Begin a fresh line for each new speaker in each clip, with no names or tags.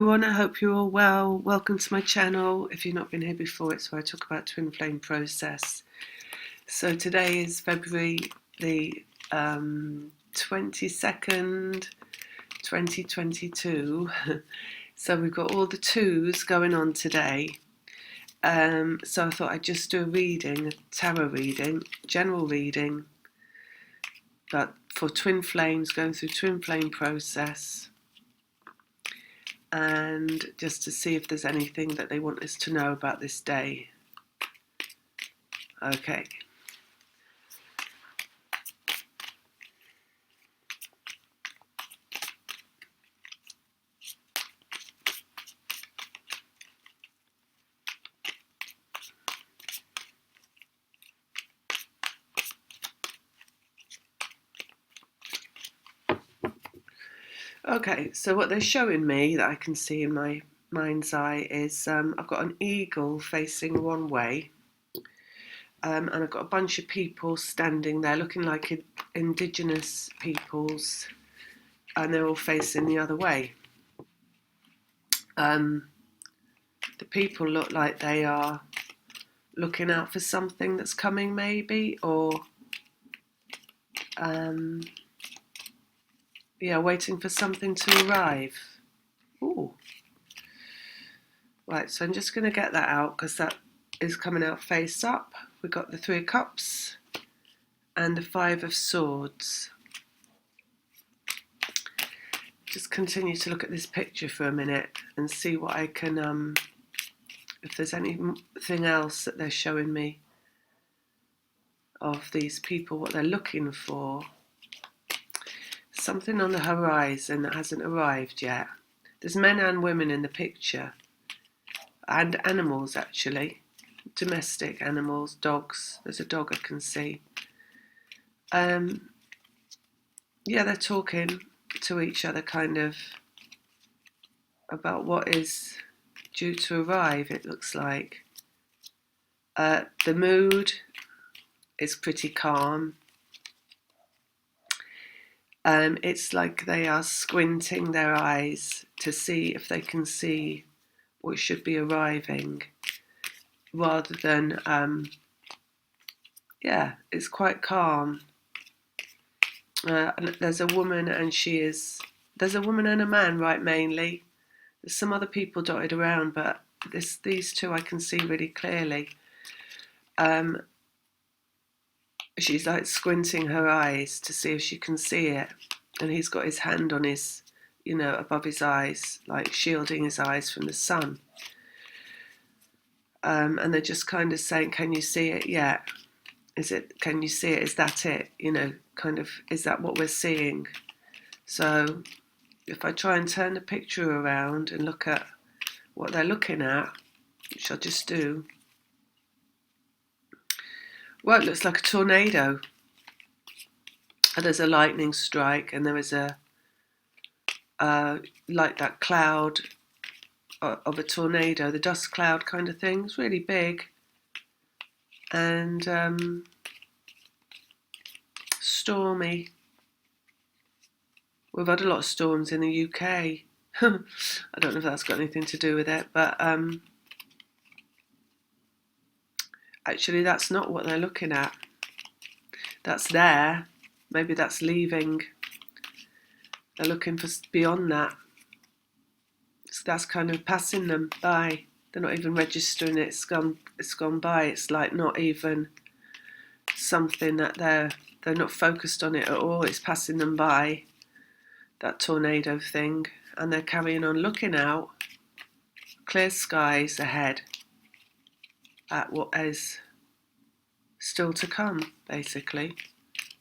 Everyone, I hope you're all well. Welcome to my channel. If you've not been here before, it's where I talk about twin flame process. So today is February the 22nd, 2022. So we've got all the twos going on today. So I thought I'd just do a reading, a tarot reading, general reading, but for twin flames, going through twin flame process, and just to see if there's anything that they want us to know about this day. Okay. Okay, so what they're showing me that I can see in my mind's eye is I've got an eagle facing one way, and I've got a bunch of people standing there looking like indigenous peoples, and they're all facing the other way. The people look like they are looking out for something that's coming, maybe, or yeah, waiting for something to arrive. Ooh. Right, so I'm just going to get that out because that is coming out face up. We've got the Three of Cups and the Five of Swords. Just continue to look at this picture for a minute and see what I can, if there's anything else that they're showing me of these people, what they're looking for. Something on the horizon that hasn't arrived yet. There's men and women in the picture, and animals actually, domestic animals, dogs. There's a dog I can see. Yeah, they're talking to each other kind of about what is due to arrive, it looks like. The mood is pretty calm. It's like they are squinting their eyes to see if they can see what should be arriving, rather than, yeah, it's quite calm. And there's a woman and there's a woman and a man, right, mainly. There's some other people dotted around, but these two I can see really clearly. She's like squinting her eyes to see if she can see it, and he's got his hand on his, above his eyes, like shielding his eyes from the sun. And they're just kind of saying, can you see it yet? Can you see it? Is that it? Kind of, is that what we're seeing? So if I try and turn the picture around and look at what they're looking at, which I'll just do. Well, it looks like a tornado. And there's a lightning strike, and there is a like that cloud of a tornado, the dust cloud kind of thing. It's really big, and stormy. We've had a lot of storms in the UK. I don't know if that's got anything to do with it, but actually that's not what they're looking at. That's there. Maybe that's leaving. They're looking for beyond that. So that's kind of passing them by. They're not even registering it. It's gone by. It's like not even something that they're not focused on it at all. It's passing them by, that tornado thing, and they're carrying on looking out. Clear skies ahead at what is still to come, basically.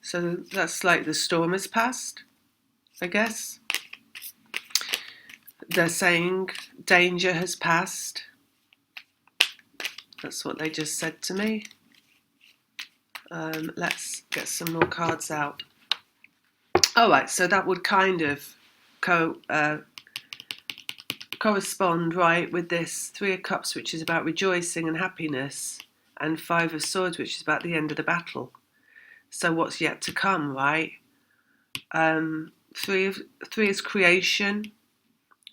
So that's like the storm has passed, I guess. They're saying danger has passed. That's what they just said to me. Let's get some more cards out. All right, so that would kind of correspond, right, with this Three of Cups, which is about rejoicing and happiness, and Five of Swords, which is about the end of the battle. So what's yet to come, right? Three is creation,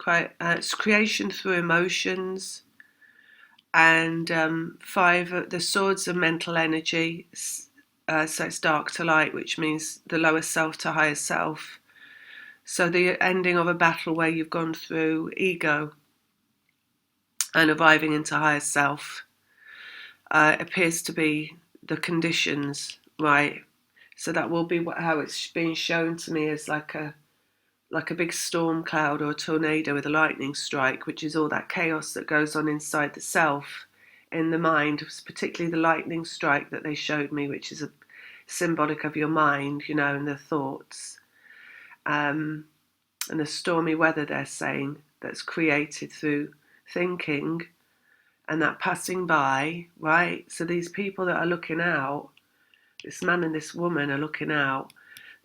It's creation through emotions. And 5, the swords of mental energy. So it's dark to light, which means the lower self to higher self. So the ending of a battle where you've gone through ego and arriving into higher self appears to be the conditions, right? So that will be how it's being shown to me as like a big storm cloud or a tornado with a lightning strike, which is all that chaos that goes on inside the self, in the mind, particularly the lightning strike that they showed me, which is a symbolic of your mind, and the thoughts, and the stormy weather they're saying that's created through thinking and that passing by, right? So these people that are looking out, this man and this woman are looking out,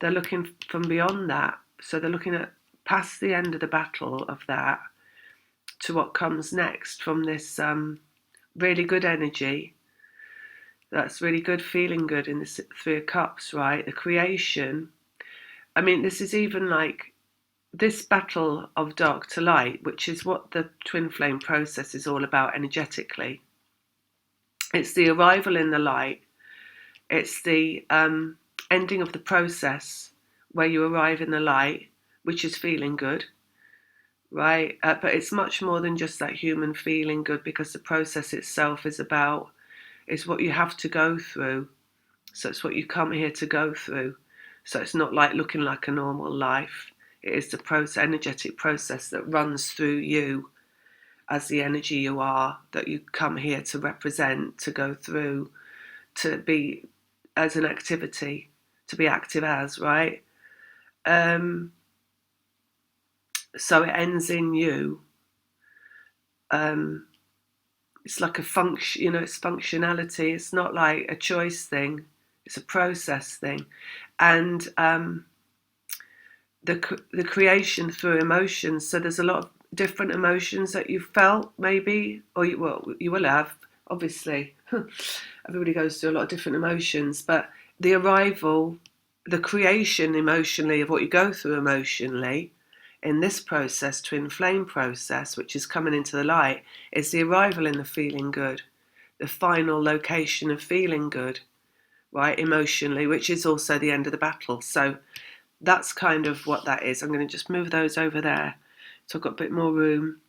they're looking from beyond that. So they're looking at past the end of the battle of that to what comes next from this really good energy. That's really good, feeling good in the 3 of Cups, right? The creation. I mean, this is even like this battle of dark to light, which is what the twin flame process is all about energetically. It's the arrival in the light. It's the ending of the process where you arrive in the light, which is feeling good, right? But it's much more than just that human feeling good, because the process itself is what you have to go through. So it's what you come here to go through. So it's not like looking like a normal life. It is the energetic process that runs through you as the energy you are, that you come here to represent, to go through, to be as an activity, to be active as, right? So it ends in you. It's like a function, it's functionality. It's not like a choice thing. It's a process thing. And the creation through emotions. So there's a lot of different emotions that you've felt, maybe, or you will have, obviously. Everybody goes through a lot of different emotions, but the arrival, the creation emotionally of what you go through emotionally in this process, twin flame process, which is coming into the light, is the arrival in the feeling good, the final location of feeling good, right, emotionally, which is also the end of the battle. So that's kind of what that is. I'm going to just move those over there so I've got a bit more room.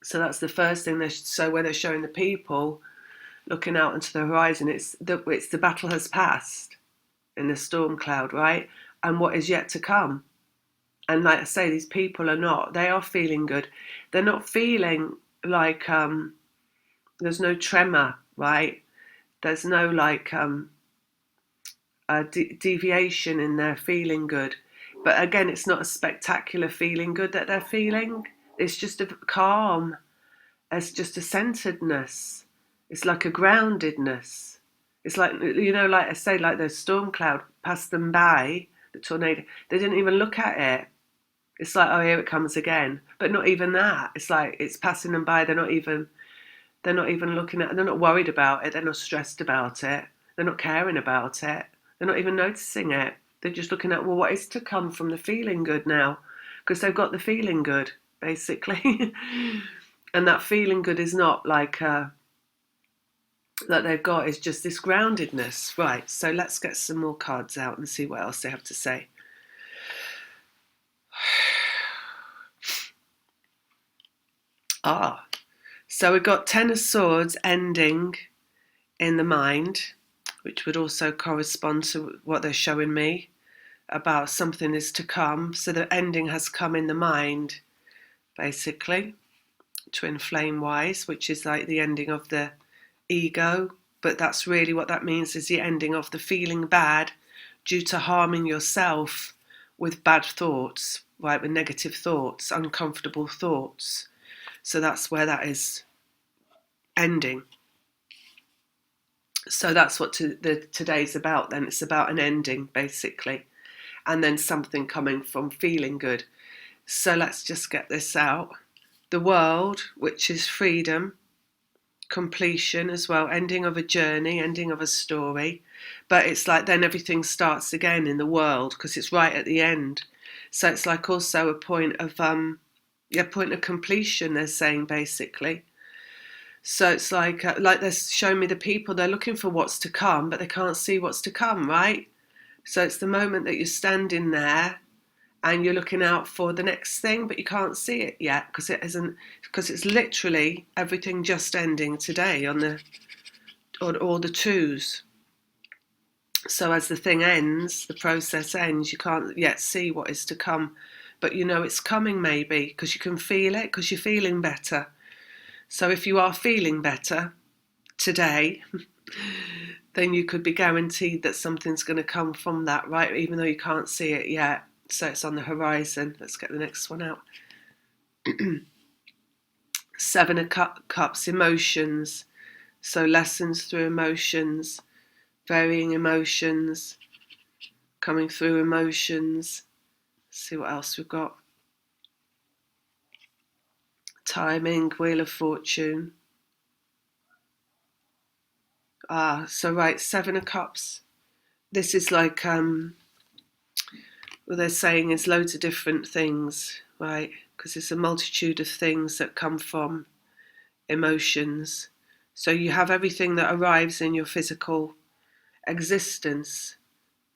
So that's the first thing. So where they're showing the people looking out into the horizon, it's the battle has passed in the storm cloud, right? And what is yet to come. And like I say, these people they are feeling good. They're not feeling like there's no tremor, right? There's no like deviation in their feeling good. But again, it's not a spectacular feeling good that they're feeling. It's just a calm. It's just a centeredness. It's like a groundedness. It's like, like I say, like the storm cloud passed them by, the tornado. They didn't even look at it. It's like, oh, here it comes again. But not even that. It's like it's passing them by. They're not even looking at it. They're not worried about it. They're not stressed about it. They're not caring about it. They're not even noticing it. They're just looking at, well, what is to come from the feeling good now? Because they've got the feeling good, basically. And that feeling good is not like that they've got, is just this groundedness. Right, so let's get some more cards out and see what else they have to say. So we've got 10 of Swords ending in the mind, which would also correspond to what they're showing me about something is to come. So the ending has come in the mind, basically, twin flame wise, which is like the ending of the ego. But that's really what that means, is the ending of the feeling bad due to harming yourself with bad thoughts, right, with negative thoughts, uncomfortable thoughts. So that's where that is ending. So that's what today's about then. It's about an ending, basically, and then something coming from feeling good. So let's just get this out. The world, which is freedom, completion as well, ending of a journey, ending of a story. But it's like then everything starts again in the world, because it's right at the end. So it's like also a point of Yeah, point of completion, they're saying, basically. So it's like they're showing me the people, they're looking for what's to come, but they can't see what's to come, right? So it's the moment that you're standing there and you're looking out for the next thing, but you can't see it yet because it isn't, because it's literally everything just ending today on all the twos. So as the thing ends, the process ends, you can't yet see what is to come, but you know it's coming, maybe because you can feel it, because you're feeling better. So if you are feeling better today, then you could be guaranteed that something's going to come from that, right? Even though you can't see it yet. So it's on the horizon. Let's get the next one out. Seven of Cups, emotions. So lessons through emotions, varying emotions, coming through emotions. Let's see what else we've got. Timing, Wheel of Fortune. So right, Seven of Cups. This is like, what they're saying is loads of different things, right? Because it's a multitude of things that come from emotions. So you have everything that arrives in your physical existence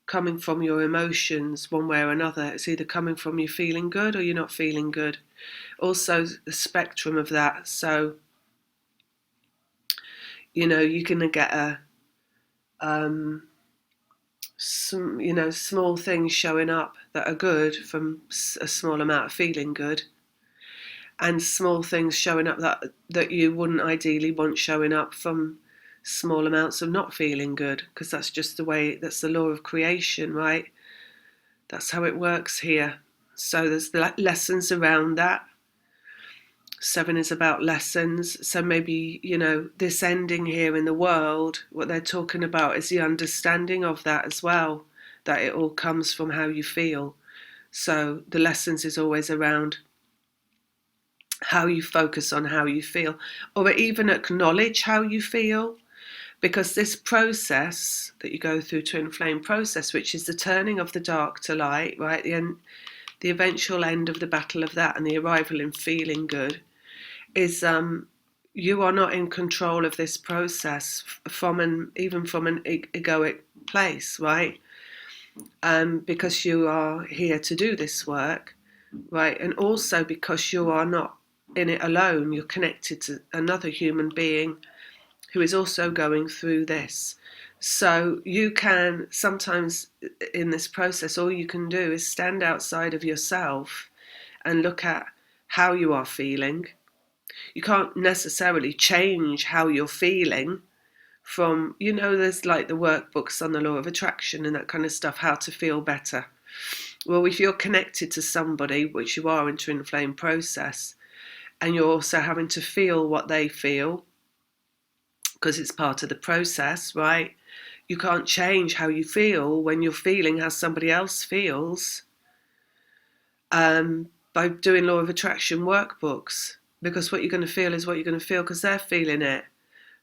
coming from your emotions one way or another. It's either coming from you feeling good or you're not feeling good. Also, the spectrum of that. So, you know, you can get some small things showing up that are good from a small amount of feeling good, and small things showing up that you wouldn't ideally want showing up from small amounts of not feeling good, because that's just the way, that's the law of creation, right? That's how it works here. So there's the lessons around that. Seven is about lessons. So maybe, this ending here in the world, what they're talking about is the understanding of that as well, that it all comes from how you feel. So the lessons is always around how you focus on how you feel, or even acknowledge how you feel, because this process that you go through, twin flame process, which is the turning of the dark to light, right, the eventual end of the battle of that and the arrival in feeling good, is you are not in control of this process even from an egoic place, right? Because you are here to do this work, right? And also because you are not in it alone, you're connected to another human being who is also going through this. So you can sometimes, in this process, all you can do is stand outside of yourself and look at how you are feeling. You can't necessarily change how you're feeling from, there's like the workbooks on the law of attraction and that kind of stuff, how to feel better. Well, if you're connected to somebody, which you are in twin flame process, and you're also having to feel what they feel, because it's part of the process, right? You can't change how you feel when you're feeling how somebody else feels by doing law of attraction workbooks, because what you're going to feel is what you're going to feel because they're feeling it.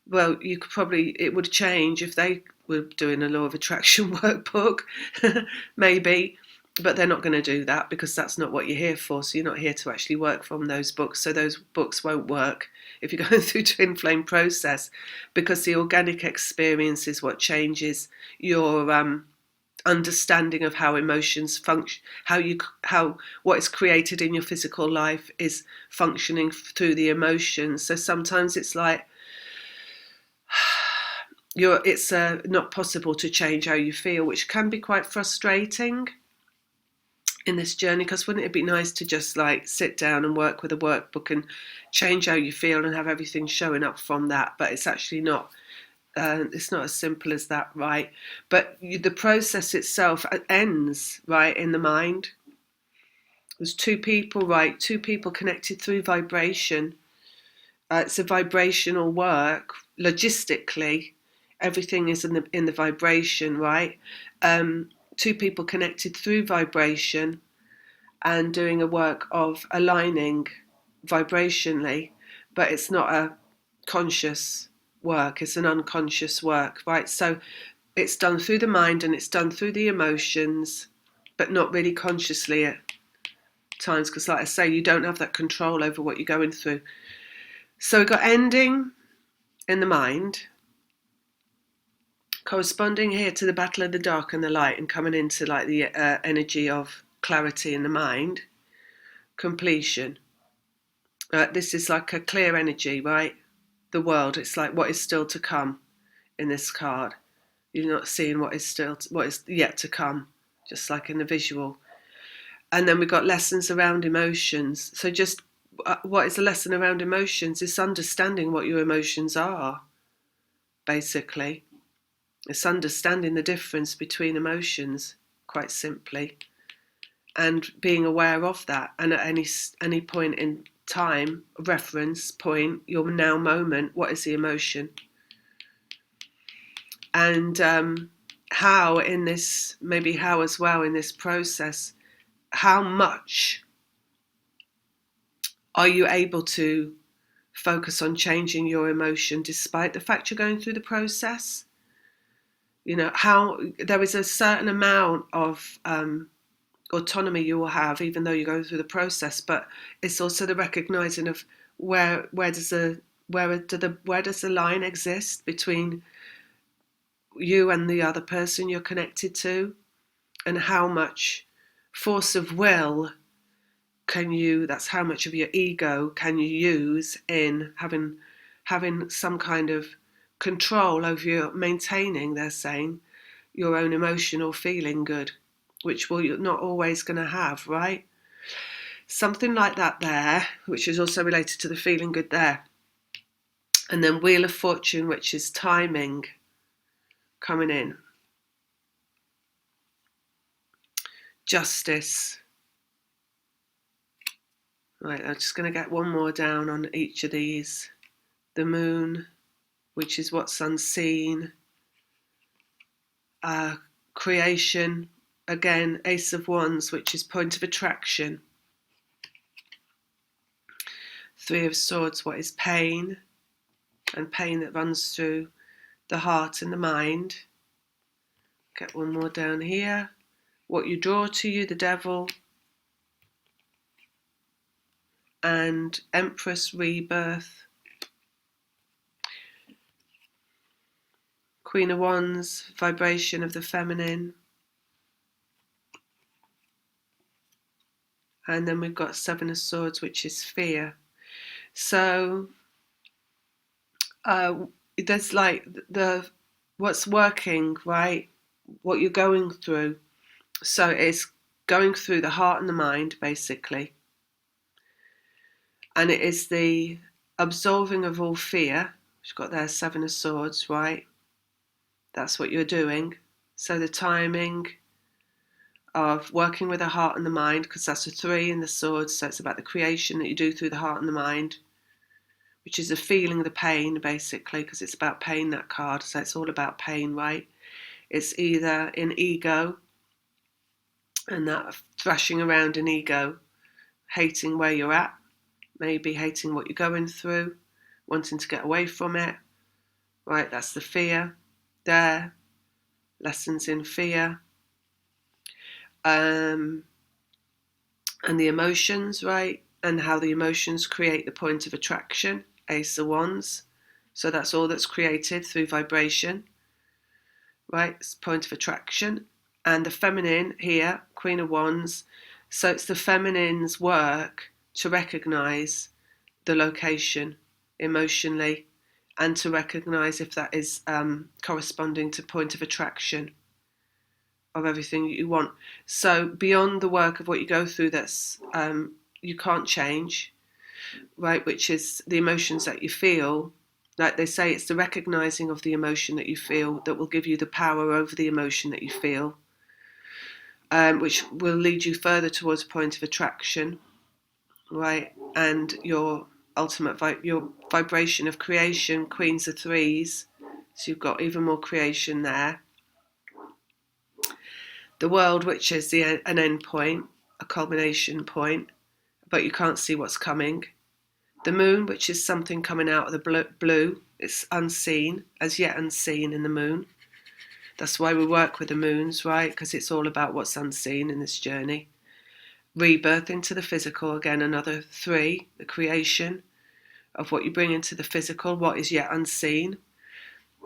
Well, it would change if they were doing a law of attraction workbook, maybe, but they're not going to do that because that's not what you're here for. So you're not here to actually work from those books. So those books won't work if you're going through twin flame process, because the organic experience is what changes your understanding of how emotions function, how what is created in your physical life is functioning through the emotions. So sometimes it's like it's not possible to change how you feel, which can be quite frustrating in this journey, because wouldn't it be nice to just like sit down and work with a workbook and change how you feel and have everything showing up from that? But it's actually not. It's not as simple as that, right? But the process itself ends, right, in the mind. There's two people, right? Two people connected through vibration. It's a vibrational work. Logistically, everything is in the vibration, right? Two people connected through vibration and doing a work of aligning vibrationally, but it's not a conscious work, it's an unconscious work, right? So it's done through the mind and it's done through the emotions, but not really consciously times, because like I say, you don't have that control over what you're going through. So we've got ending in the mind, corresponding here to the battle of the dark and the light, and coming into like the energy of clarity in the mind, completion. This is like a clear energy, right? The world, it's like what is still to come in this card. You're not seeing what is yet to come, just like in the visual. And then we've got lessons around emotions. So just what is a lesson around emotions? It's understanding what your emotions are, basically. It's understanding the difference between emotions, quite simply, and being aware of that. And at any point in time, reference point, your now moment, what is the emotion? And how in this, maybe how as well in this process, how much are you able to focus on changing your emotion despite the fact you're going through the process? You know, how there is a certain amount of autonomy you will have even though you're going through the process, but it's also the recognizing of where does the line exist between you and the other person you're connected to, and how much force of will that's how much of your ego can you use in having some kind of control over your maintaining, they're saying, your own emotional feeling good, which you're not always going to have, right? Something like that there, which is also related to the feeling good there. And then Wheel of Fortune, which is timing, coming in. Justice. Right, I'm just going to get one more down on each of these. The Moon, which is what's unseen. Creation, again, Ace of Wands, which is point of attraction. Three of Swords, what is pain, and pain that runs through the heart and the mind. Get one more down here. What you draw to you, the Devil. And Empress, rebirth. Queen of Wands, vibration of the feminine. And then we've got Seven of Swords, which is fear. So there's like what's working, right? What you're going through. So it's going through the heart and the mind, basically. And it is the absolving of all fear. Which got there, Seven of Swords, right? That's what you're doing. So the timing of working with the heart and the mind, because that's a 3 in the Swords, so it's about the creation that you do through the heart and the mind, which is the feeling, the pain, basically, because it's about pain, that card, so it's all about pain, right? It's either in ego, and that thrashing around in ego, hating where you're at, maybe hating what you're going through, wanting to get away from it, right? That's the fear there, lessons in fear. And the emotions, right? And how the emotions create the point of attraction, Ace of Wands. So that's all that's created through vibration, right? It's point of attraction. And the feminine here, Queen of Wands. So it's the feminine's work to recognize the location emotionally and to recognize if that is corresponding to point of attraction of everything you want. So beyond the work of what you go through that's you can't change, right, which is the emotions that you feel, like they say, it's the recognizing of the emotion that you feel that will give you the power over the emotion that you feel, which will lead you further towards a point of attraction, right, and your ultimate your vibration of creation, Queens of Threes, so you've got even more creation there. The World, which is an end point, a culmination point, but you can't see what's coming. The Moon, which is something coming out of the blue. It's unseen, as yet unseen in the Moon. That's why we work with the moons, right? Because it's all about what's unseen in this journey. rebirth into the physical, again another 3, the creation of what you bring into the physical, what is yet unseen.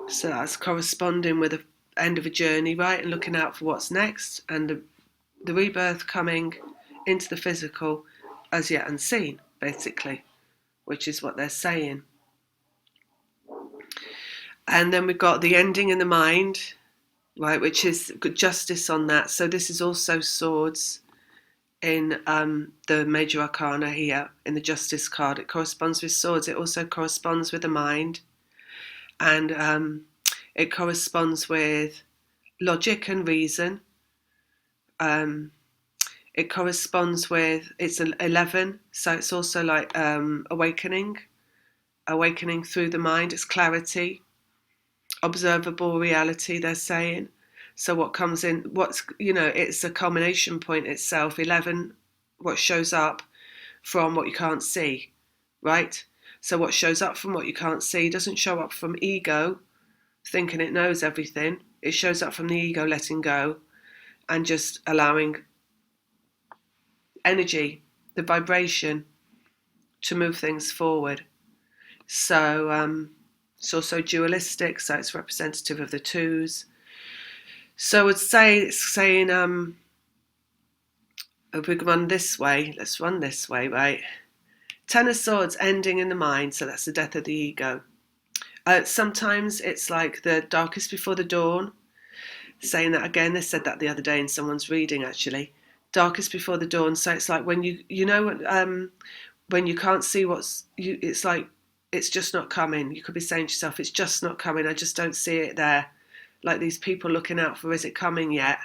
So that's corresponding with the end of a journey, right, and looking out for what's next, and the rebirth coming into the physical as yet unseen, basically, which is what they're saying. And then we've got the ending in the mind, right, which is good justice on that. So this is also swords in the major arcana here in the justice card. It corresponds with swords. It also corresponds with the mind, and it corresponds with logic and reason. It corresponds with, it's an 11, so it's also like awakening through the mind. It's clarity, observable reality, they're saying. So what comes in, it's a culmination point itself. 11, what shows up from what you can't see, right? So what shows up from what you can't see doesn't show up from ego thinking it knows everything. It shows up from the ego letting go and just allowing energy, the vibration, to move things forward. So it's also dualistic, so it's representative of the 2s. So I would say it's saying, if we run this way, let's run this way, right? 10 of Swords ending in the mind, so that's the death of the ego. Sometimes it's like the darkest before the dawn, saying that again. They said that the other day in someone's reading, actually. Darkest before the dawn, so it's like when when you can't see it's like it's just not coming. You could be saying to yourself, it's just not coming, I just don't see it there. Like these people looking out for, is it coming yet?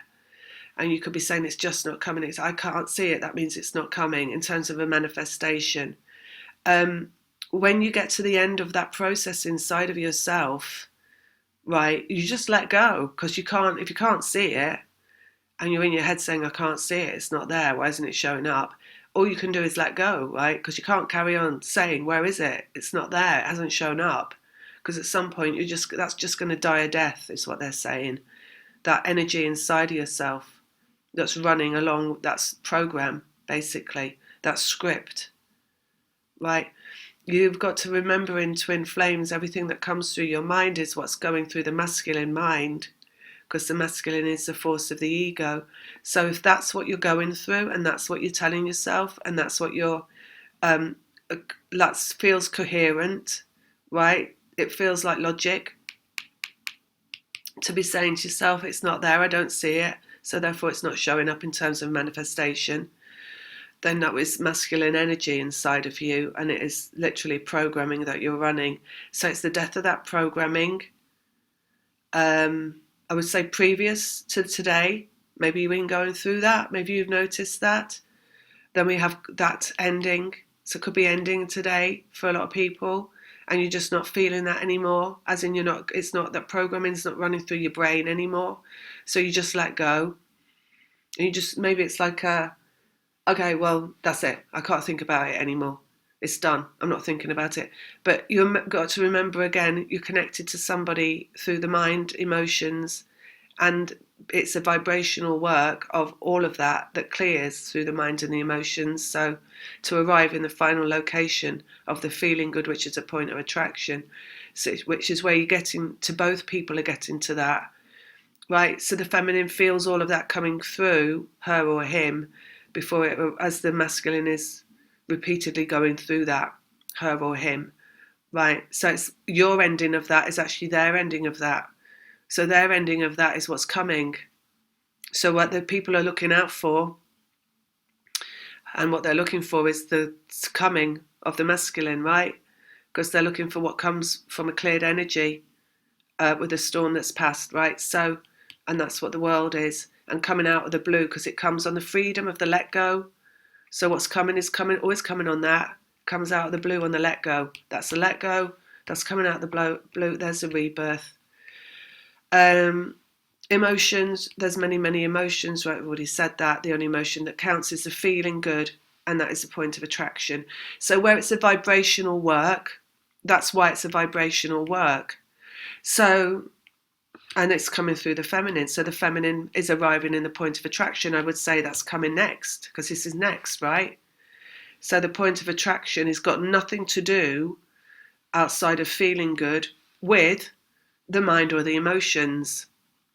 And you could be saying it's just not coming. I can't see it, that means it's not coming, in terms of a manifestation. When you get to the end of that process inside of yourself, right, you just let go, because if you can't see it, and you're in your head saying, I can't see it, it's not there, why isn't it showing up? All you can do is let go, right? Because you can't carry on saying, where is it? It's not there, it hasn't shown up. Because at some point, that's just going to die a death, is what they're saying. That energy inside of yourself that's running along, that's program, basically, that script, right? You've got to remember in Twin Flames, everything that comes through your mind is what's going through the masculine mind, because the masculine is the force of the ego. So if that's what you're going through, and that's what you're telling yourself, and that's what that feels coherent, right? It feels like logic to be saying to yourself, it's not there, I don't see it, so therefore it's not showing up in terms of manifestation. Then that was masculine energy inside of you, and it is literally programming that you're running. So it's the death of that programming. I would say previous to today, maybe you've been going through that, maybe you've noticed that. Then we have that ending, so it could be ending today for a lot of people, and you're just not feeling that anymore, as in it's not that programming's not running through your brain anymore, so you just let go, and maybe it's like okay, well, that's it, I can't think about it anymore, it's done, I'm not thinking about it. But you've got to remember, again, you're connected to somebody through the mind, emotions, and it's a vibrational work of all of that clears through the mind and the emotions. So to arrive in the final location of the feeling good, which is a point of attraction, which is where you're getting to, both people are getting to that, right? So the feminine feels all of that coming through her or him as the masculine is repeatedly going through that, her or him, right? So it's your ending of that is actually their ending of that. So their ending of that is what's coming. So what the people are looking out for, and what they're looking for, is the coming of the masculine, right? Because they're looking for what comes from a cleared energy with a storm that's passed, right? So, and that's what the world is, and coming out of the blue, because it comes on the freedom of the let go. So what's coming is always coming on that, comes out of the blue on the let go. That's the let go, that's coming out of the blue, there's the rebirth. Emotions, there's many emotions, right? I've already said that. The only emotion that counts is the feeling good, and that is the point of attraction. So where it's a vibrational work, that's why it's a vibrational work. So And it's coming through the feminine. So the feminine is arriving in the point of attraction. I would say that's coming next, because this is next, right? So the point of attraction has got nothing to do outside of feeling good with the mind or the emotions.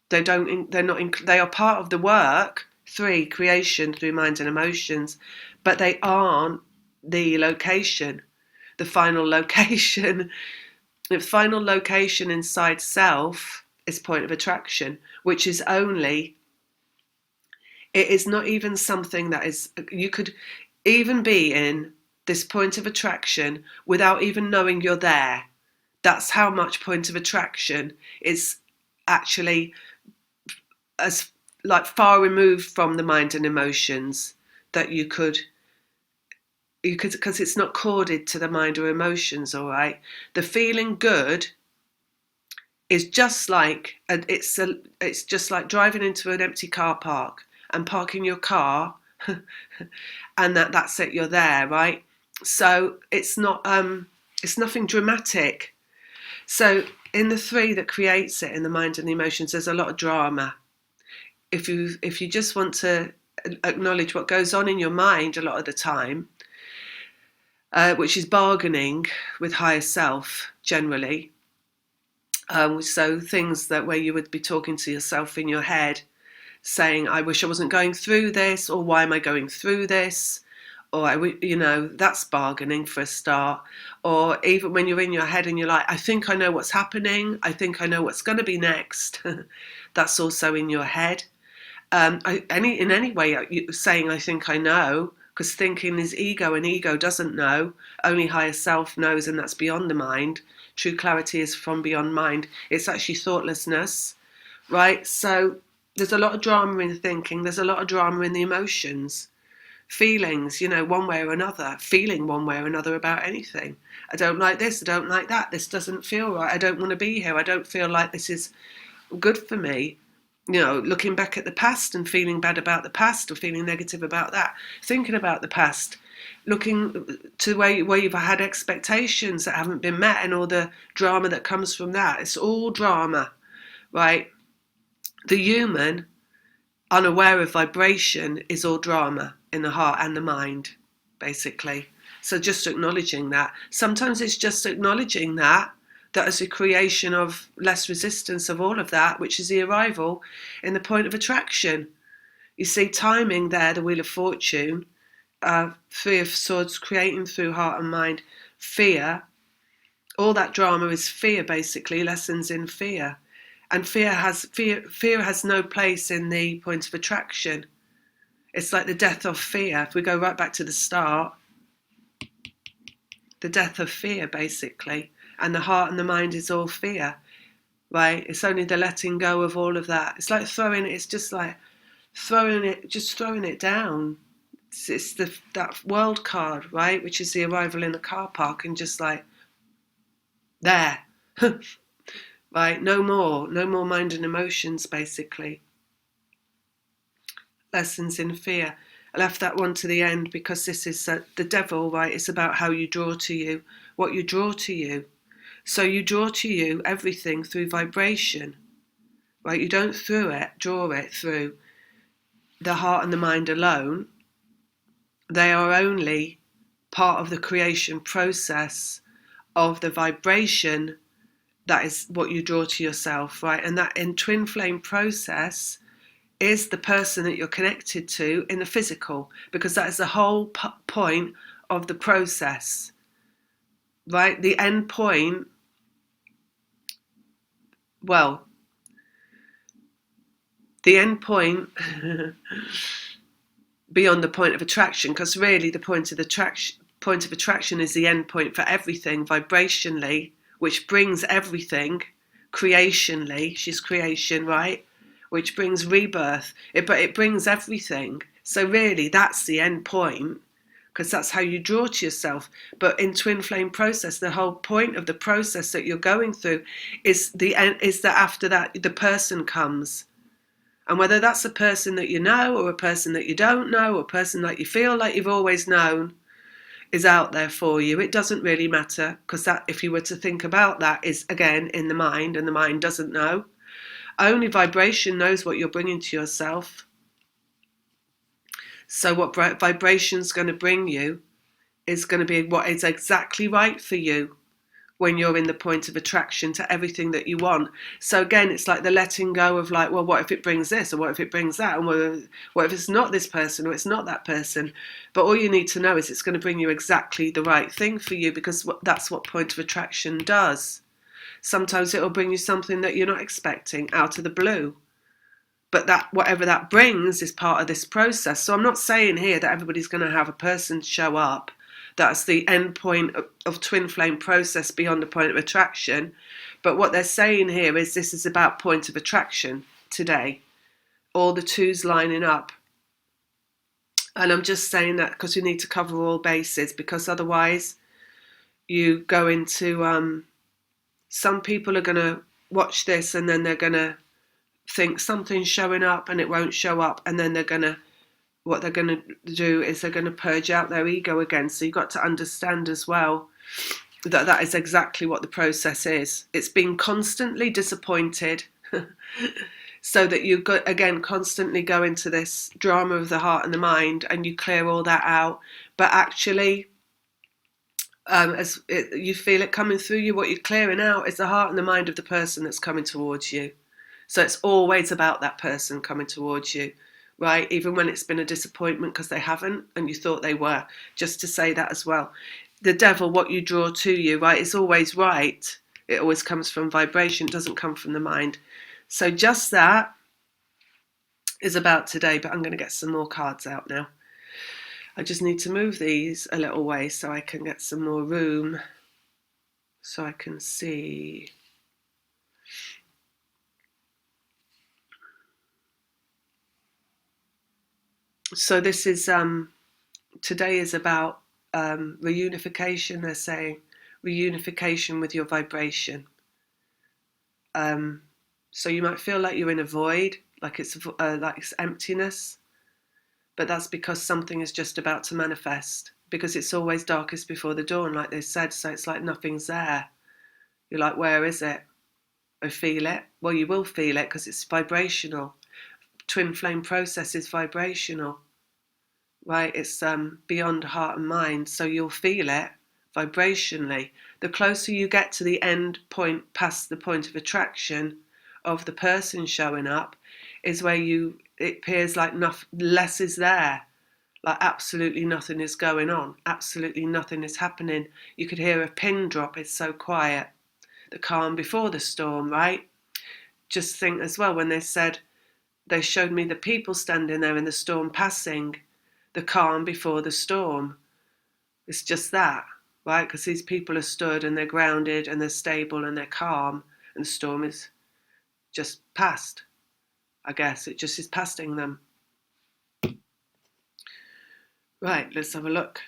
They are part of the work, 3, creation through mind and emotions, but they aren't the location, the final location. The final location inside self is point of attraction, which is only, it is not even something that is, you could even be in this point of attraction without even knowing you're there. That's how much point of attraction is actually as like far removed from the mind and emotions that you could, because it's not corded to the mind or emotions. All right, the feeling good is just like it's just like driving into an empty car park and parking your car and that's it, you're there, right? So it's nothing dramatic. So in the 3 that creates it, in the mind and the emotions, there's a lot of drama. If you just want to acknowledge what goes on in your mind a lot of the time, which is bargaining with higher self generally. So things that where you would be talking to yourself in your head, saying, I wish I wasn't going through this, or why am I going through this? Or, that's bargaining for a start. Or even when you're in your head and you're like, I think I know what's happening. I think I know what's going to be next. That's also in your head. In any way, saying, I think I know, because thinking is ego and ego doesn't know. Only higher self knows, and that's beyond the mind. True clarity is from beyond mind. It's actually thoughtlessness, right? So there's a lot of drama in thinking. There's a lot of drama in the emotions. Feelings, one way or another. Feeling one way or another about anything. I don't like this. I don't like that. This doesn't feel right. I don't want to be here. I don't feel like this is good for me. Looking back at the past and feeling bad about the past, or feeling negative about that. Thinking about the past. Looking to where you've had expectations that haven't been met, and all the drama that comes from that. It's all drama, right? The human, unaware of vibration, is all drama in the heart and the mind, basically. So just acknowledging that. Sometimes it's just acknowledging that is a creation of less resistance of all of that, which is the arrival in the point of attraction. You see, timing there, the Wheel of Fortune, 3 of Swords, creating through heart and mind, fear. All that drama is fear, basically, lessons in fear. And fear has no place in the point of attraction. It's like the death of fear. If we go right back to the start, the death of fear, basically. And the heart and the mind is all fear, right? It's only the letting go of all of that. It's like throwing it down. It's that world card, right? Which is the arrival in the car park, and just like, there. Right? No more mind and emotions, basically. Lessons in fear. I left that one to the end because this is the devil, right? It's about how you draw to you, what you draw to you. So you draw to you everything through vibration, right? You don't draw it through the heart and the mind alone. They are only part of the creation process of the vibration. That is what you draw to yourself, right? And that in twin flame process is the person that you're connected to in the physical, because that is the whole point of the process, right? The end point, the end point beyond the point of attraction, because really the point of attraction is the end point for everything vibrationally, which brings everything creationally. She's creation, right? Which brings rebirth, but it brings everything. So really that's the end point, because that's how you draw to yourself. But in twin flame process, the whole point of the process that you're going through is that after that the person comes. And whether that's a person that you know, or a person that you don't know, or a person that you feel like you've always known, is out there for you, it doesn't really matter, because that, if you were to think about that, is again in the mind, and the mind doesn't know. Only vibration knows what you're bringing to yourself. So what vibration's going to bring you is going to be what is exactly right for you when you're in the point of attraction to everything that you want. So again, it's like the letting go of like, well, what if it brings this, or what if it brings that, and what if it's not this person, or it's not that person? But all you need to know is it's going to bring you exactly the right thing for you, because that's what point of attraction does. Sometimes it'll bring you something that you're not expecting out of the blue. But that whatever that brings is part of this process. So I'm not saying here that everybody's going to have a person show up. That's the end point of twin flame process beyond the point of attraction. But what they're saying here is this is about point of attraction today. All the twos lining up. And I'm just saying that because we need to cover all bases, because otherwise you go into some people are going to watch this and then they're going to think something's showing up and it won't show up, and then what they're going to do is they're going to purge out their ego again. So you've got to understand as well that that is exactly what the process is. It's being constantly disappointed so that you go, again, constantly go into this drama of the heart and the mind, and you clear all that out. But actually, you feel it coming through you, what you're clearing out is the heart and the mind of the person that's coming towards you. So it's always about that person coming towards you, right? Even when it's been a disappointment because they haven't and you thought they were. Just to say that as well. The devil, what you draw to you, right, is always right. It always comes from vibration. It doesn't come from the mind. So just that is about today, but I'm going to get some more cards out now. I just need to move these a little way so I can get some more room so I can see. So this is, today is about reunification. They're saying reunification with your vibration. So you might feel like you're in a void, like it's emptiness, but that's because something is just about to manifest, because it's always darkest before the dawn, like they said. So it's like nothing's there. You're like, where is it? I feel it. Well, you will feel it because it's vibrational. Twin flame process is vibrational, right? It's beyond heart and mind, so you'll feel it vibrationally. The closer you get to the end point, past the point of attraction of the person showing up, is where it appears like less is there, like absolutely nothing is going on, absolutely nothing is happening. You could hear a pin drop. It's so quiet. The calm before the storm, right? Just think as well, when they said they showed me the people standing there in the storm passing, the calm before the storm. It's just that, right? Because these people are stood and they're grounded and they're stable and they're calm, and the storm is just past. I guess it just is passing them. Right, let's have a look.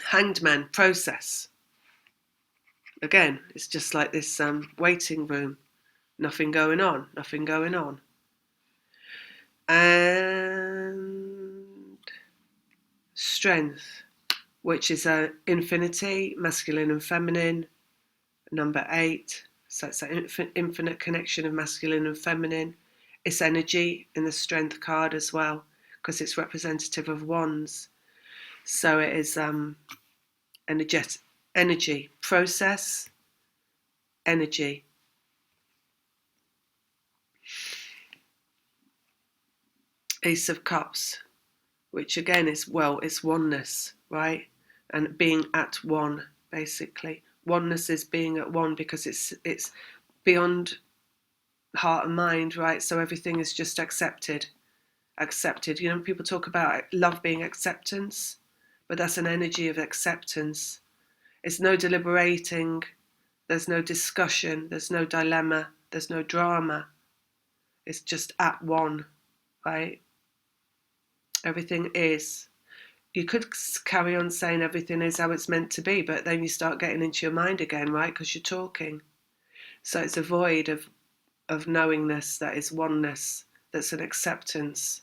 Hanged Man process. Again, it's just like this waiting room. Nothing going on, nothing going on. And strength, which is infinity, masculine and feminine, number 8. So it's an infinite connection of masculine and feminine. It's energy in the strength card as well, because it's representative of wands. So it is energy, process, energy. Ace of Cups, which again is, well, it's oneness, right? And being at one, basically. Oneness is being at one because it's beyond heart and mind, right? So everything is just accepted. You know, people talk about love being acceptance, but that's an energy of acceptance. It's no deliberating, there's no discussion, there's no dilemma, there's no drama. It's just at one, right? Everything is. You could carry on saying everything is how it's meant to be, but then you start getting into your mind again, right? Because you're talking. So it's a void of knowingness that is oneness, that's an acceptance,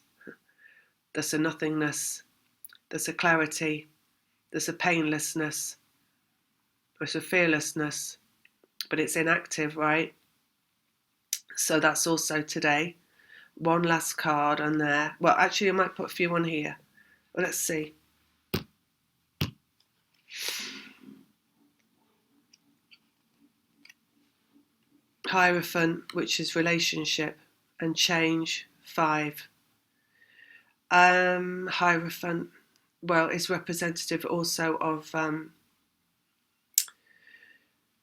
that's a nothingness, there's a clarity, there's a painlessness, there's a fearlessness, but it's inactive, right? So that's also today. One last card on there. Well, actually, I might put a few on here. Well, let's see. Hierophant, which is relationship and change, 5. Hierophant, well, is representative also of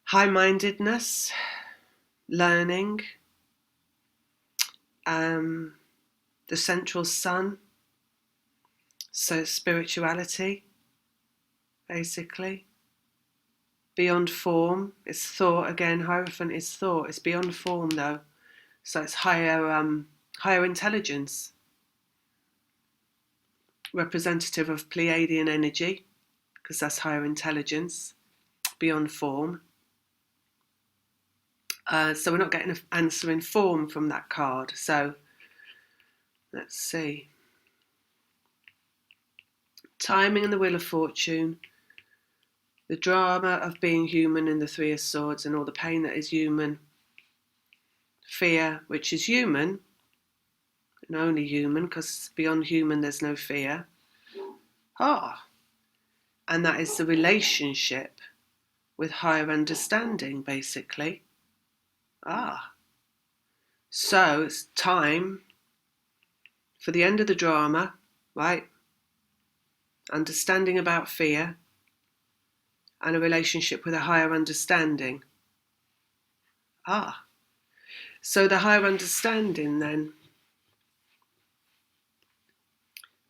high-mindedness, learning, the central sun, so spirituality, basically. Beyond form, it's thought again. Hierophant is thought. It's beyond form though, so it's higher intelligence. Representative of Pleiadian energy, because that's higher intelligence, beyond form. So we're not getting an answer in form from that card. So let's see. Timing and the Wheel of Fortune. The drama of being human in the Three of Swords and all the pain that is human. Fear, which is human, and only human, because beyond human there's no fear. And that is the relationship with higher understanding, basically. So it's time for the end of the drama, right? Understanding about fear and a relationship with a higher understanding. So the higher understanding then,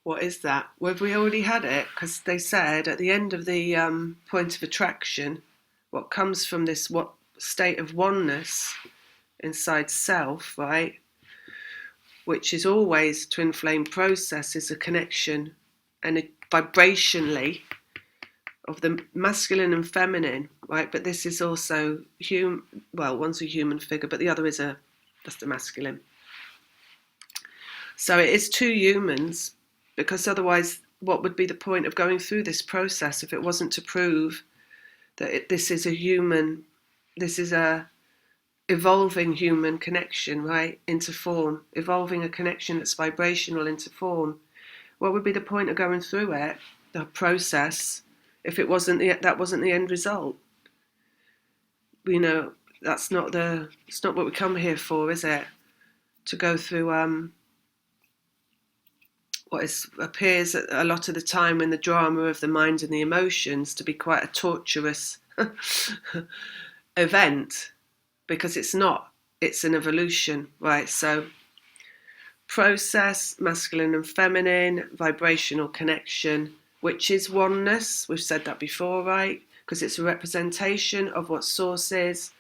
what is that? Well, have we already had it? Because they said at the end of the point of attraction, what comes from this state of oneness inside self, right? Which is always twin flame process, is a connection and vibrationally of the masculine and feminine, right? But this is also one's a human figure, but the other is just the masculine. So it is two humans, because otherwise what would be the point of going through this process if it wasn't to prove that this is a evolving human connection, right, into form, evolving a connection that's vibrational into form. What would be the point of going through it, the process, if that wasn't the end result? You know, it's not what we come here for, is it? To go through appears a lot of the time in the drama of the mind and the emotions to be quite a torturous event, because it's not. It's an evolution, right? So process, masculine and feminine, vibrational connection, which is oneness. We've said that before, right? Because it's a representation of what source is,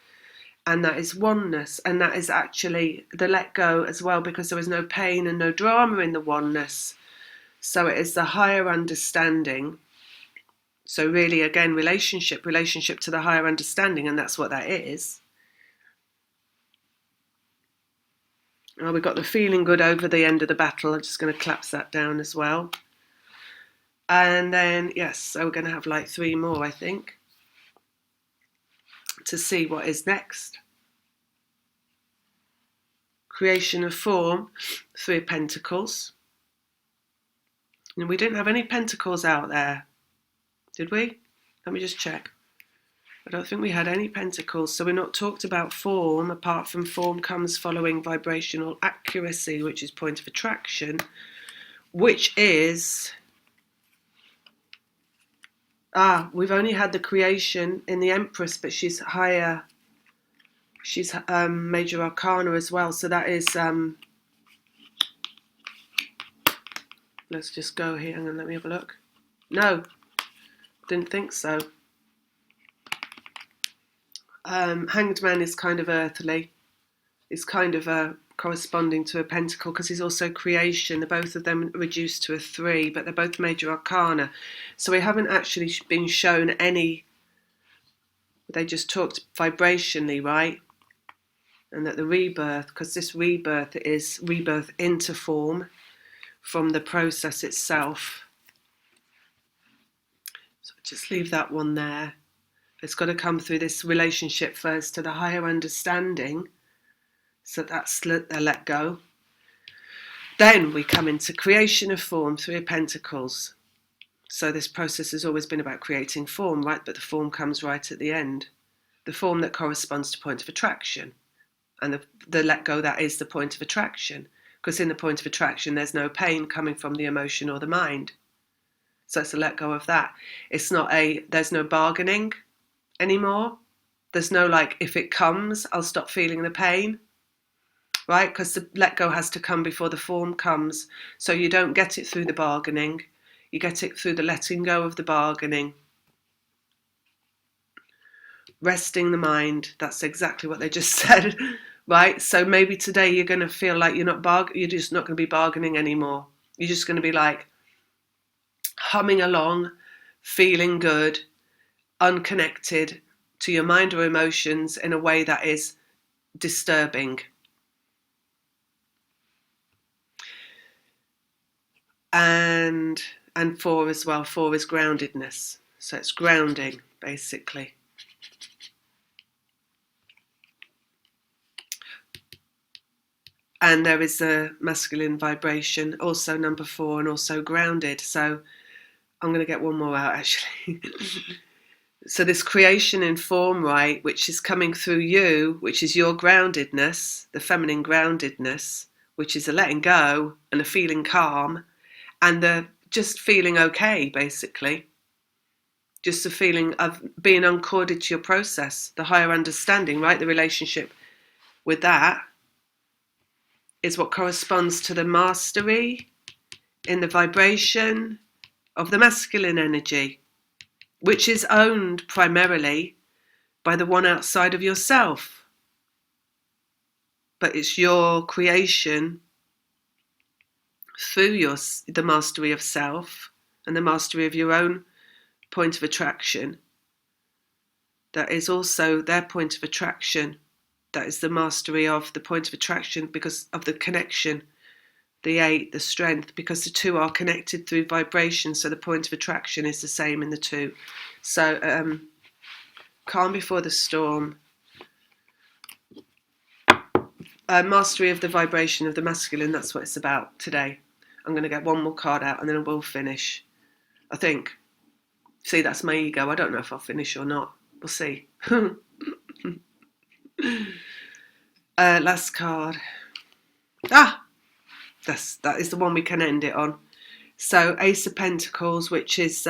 and that is oneness, and that is actually the let go as well, because there is no pain and no drama in the oneness. So it is the higher understanding. So really, again, relationship to the higher understanding, and that's what that is. Oh, we got the feeling good over the end of the battle. I'm just going to collapse that down as well. And then, yes, so we're going to have like 3 more, I think, to see what is next. Creation of form, 3 of Pentacles. And we didn't have any pentacles out there, did we? Let me just check. I don't think we had any pentacles, so we're not talked about form, apart from form comes following vibrational accuracy, which is point of attraction, which is... we've only had the creation in the Empress, but she's higher. She's Major Arcana as well, so that is... let's just go here, and let me have a look. No, didn't think so. Hanged Man is kind of earthly. It's kind of corresponding to a pentacle, because he's also creation. They're both of them reduced to a 3, but they're both major arcana. So we haven't actually been shown any. They just talked vibrationally, right? And that the rebirth, because this rebirth is rebirth into form from the process itself. So just leave that one there. It's got to come through this relationship first to the higher understanding. So that's a let go. Then we come into creation of form, Three of Pentacles. So this process has always been about creating form, right? But the form comes right at the end. The form that corresponds to point of attraction. And the let go, that is the point of attraction. Because in the point of attraction, there's no pain coming from the emotion or the mind. So it's a let go of that. It's not there's no bargaining anymore. There's no like, if it comes, I'll stop feeling the pain. Right? Because the let go has to come before the form comes. So you don't get it through the bargaining. You get it through the letting go of the bargaining. Resting the mind. That's exactly what they just said. Right? So maybe today you're going to feel like you're just not going to be bargaining anymore. You're just going to be like humming along, feeling good, unconnected to your mind or emotions in a way that is disturbing. And 4 as well. 4 is groundedness. So it's grounding, basically. And there is a masculine vibration, also number 4, and also grounded. So I'm going to get one more out, actually. So this creation in form, right, which is coming through you, which is your groundedness, the feminine groundedness, which is a letting go and a feeling calm, and the just feeling okay, basically. Just a feeling of being uncorded to your process, the higher understanding, right? The relationship with that is what corresponds to the mastery in the vibration of the masculine energy, which is owned primarily by the one outside of yourself. But it's your creation through the mastery of self and the mastery of your own point of attraction. That is also their point of attraction. That is the mastery of the point of attraction because of the connection, the 8, the strength, because the 2 are connected through vibration. So the point of attraction is the same in the 2. So calm before the storm. Mastery of the vibration of the masculine, that's what it's about today. I'm going to get one more card out and then we'll finish, I think. See, that's my ego. I don't know if I'll finish or not. We'll see. Last card. That is the one we can end it on. So Ace of Pentacles, which is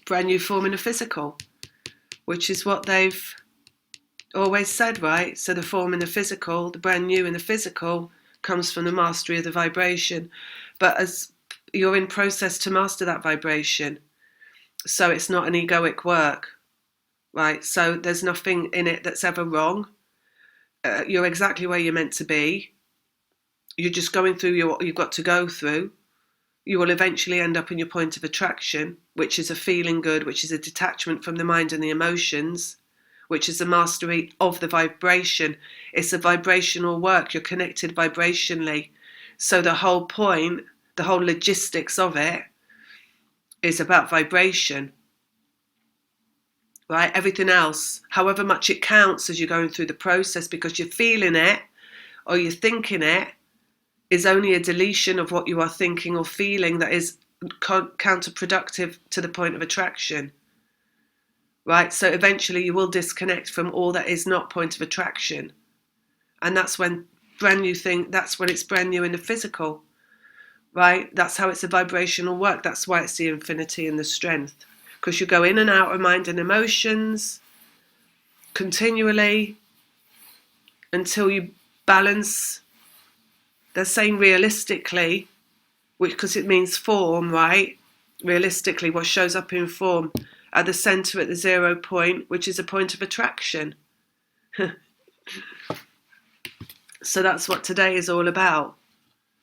brand new form in a physical, which is what they've always said, right? So the form in the physical, the brand new in the physical, comes from the mastery of the vibration. But as you're in process to master that vibration, so it's not an egoic work, right? So there's nothing in it that's ever wrong. You're exactly where you're meant to be. You're just going through what you've got to go through. You will eventually end up in your point of attraction, which is a feeling good, which is a detachment from the mind and the emotions, which is the mastery of the vibration. It's a vibrational work. You're connected vibrationally. So the whole point, the whole logistics of it is about vibration, right? Everything else, however much it counts as you're going through the process because you're feeling it or you're thinking it, is only a deletion of what you are thinking or feeling that is counterproductive to the point of attraction. Right? So eventually you will disconnect from all that is not point of attraction. And that's when that's when it's brand new in the physical. Right? That's how it's a vibrational work. That's why it's the infinity and the strength. Because you go in and out of mind and emotions continually until you balance. They're saying realistically, because it means form, right? Realistically, what shows up in form at the center at the 0 point, which is a point of attraction. So that's what today is all about.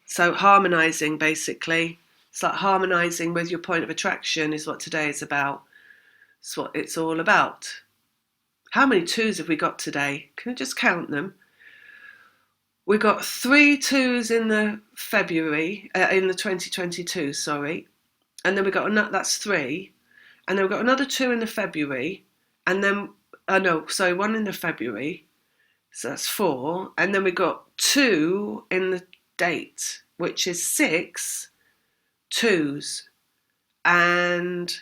So harmonizing, basically. It's like harmonizing with your point of attraction is what today is about. It's what it's all about. How many 2s have we got today? Can we just count them? We got 3 2s in the February, in the 2022, sorry. And then we got that's 3. And then we got another 2 in the February. And then, 1 in the February. So that's 4. And then we got 2 in the date, which is 6 twos. And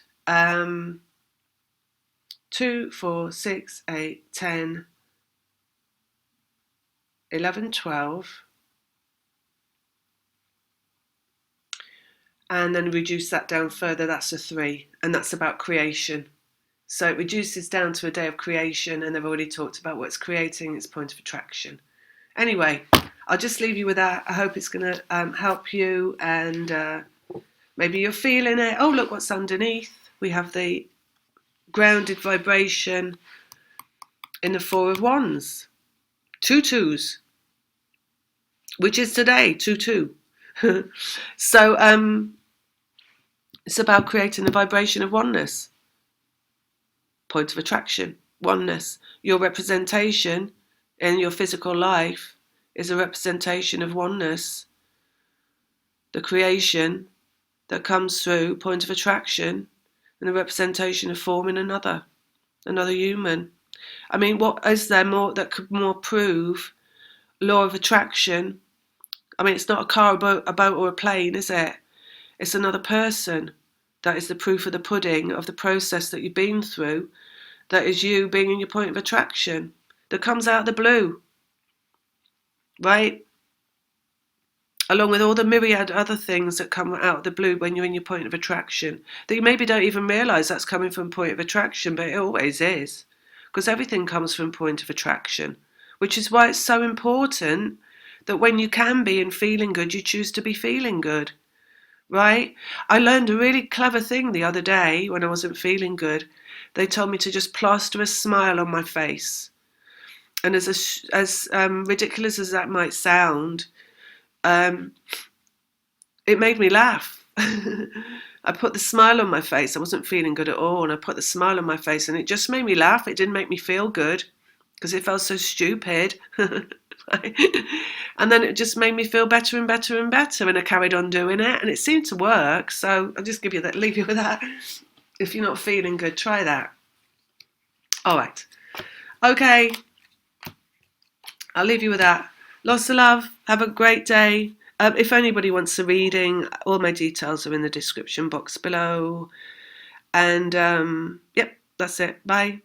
2, 4, 6, 8, 10, 11, 12. And then reduce that down further, that's a 3. And that's about creation. So it reduces down to a day of creation, and they've already talked about what's creating, its point of attraction. Anyway, I'll just leave you with that. I hope it's going to help you, and maybe you're feeling it. Oh, look what's underneath. We have the grounded vibration in the 4 of Wands. 2 twos, which is today, 2-2. So it's about creating the vibration of oneness. Point of attraction, oneness. Your representation in your physical life is a representation of oneness. The creation that comes through point of attraction and the representation of forming another human. I mean, what is there more that could more prove law of attraction? I mean, it's not a car, a boat or a plane, is it? It's another person. That is the proof of the pudding of the process that you've been through. That is you being in your point of attraction. That comes out of the blue. Right? Along with all the myriad other things that come out of the blue when you're in your point of attraction. That you maybe don't even realise that's coming from point of attraction, but it always is. Because everything comes from point of attraction. Which is why it's so important that when you can be and feeling good, you choose to be feeling good. Right? I learned a really clever thing the other day when I wasn't feeling good. They told me to just plaster a smile on my face. And as ridiculous as that might sound, it made me laugh. I put the smile on my face. I wasn't feeling good at all. And I put the smile on my face and it just made me laugh. It didn't make me feel good because it felt so stupid. And then it just made me feel better and better and better. And I carried on doing it and it seemed to work. So I'll just leave you with that. If you're not feeling good, try that. All right. Okay. I'll leave you with that. Lots of love. Have a great day. If anybody wants a reading, all my details are in the description box below. And yep, that's it. Bye.